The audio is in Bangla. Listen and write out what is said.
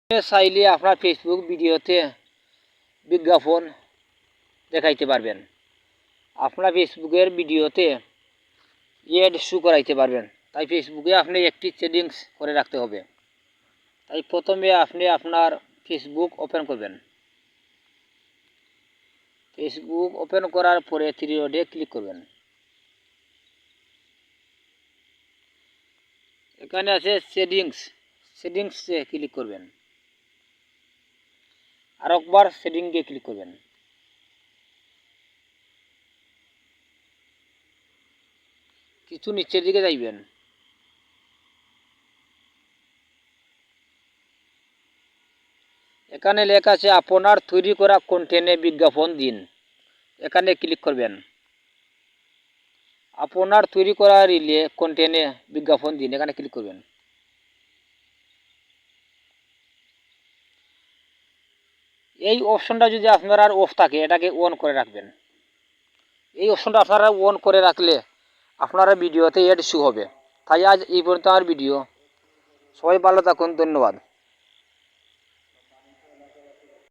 চাইলে আপনার ফেসবুক ভিডিওতে বিজ্ঞাপন দেখাইতে পারবেন। আপনার ফেসবুকের ভিডিওতে এড শো করাইতে পারবেন। তাই ফেসবুকে আপনি একটি সেটিংস করে রাখতে হবে। তাই প্রথমে আপনি আপনার ফেসবুক ওপেন করবেন। ফেসবুক ওপেন করার পরে থ্রি ডটে ক্লিক করবেন। এখানে আছে সেটিংসে ক্লিক করবেন। আর একবার সেটিংসে ক্লিক করবেন। কিছু নিচের দিকে যাইবেন। এখানে লেখা আছে আপনার তৈরি করা কন্টেন্টে বিজ্ঞাপন দিন। এখানে ক্লিক করবেন। আপনার তৈরি করা রিলে কন্টেন্টে বিজ্ঞাপন দিন, এখানে ক্লিক করবেন। এই অপশনটা যদি আপনার আর অফ থাকে এটাকে অন করে রাখবেন। এই অপশনটা আপনারা অন করে রাখলে আপনারা ভিডিওতে এড শো হবে। তাই আজ এই পর্যন্ত আমার ভিডিও। সবাই ভালো থাকুন, ধন্যবাদ।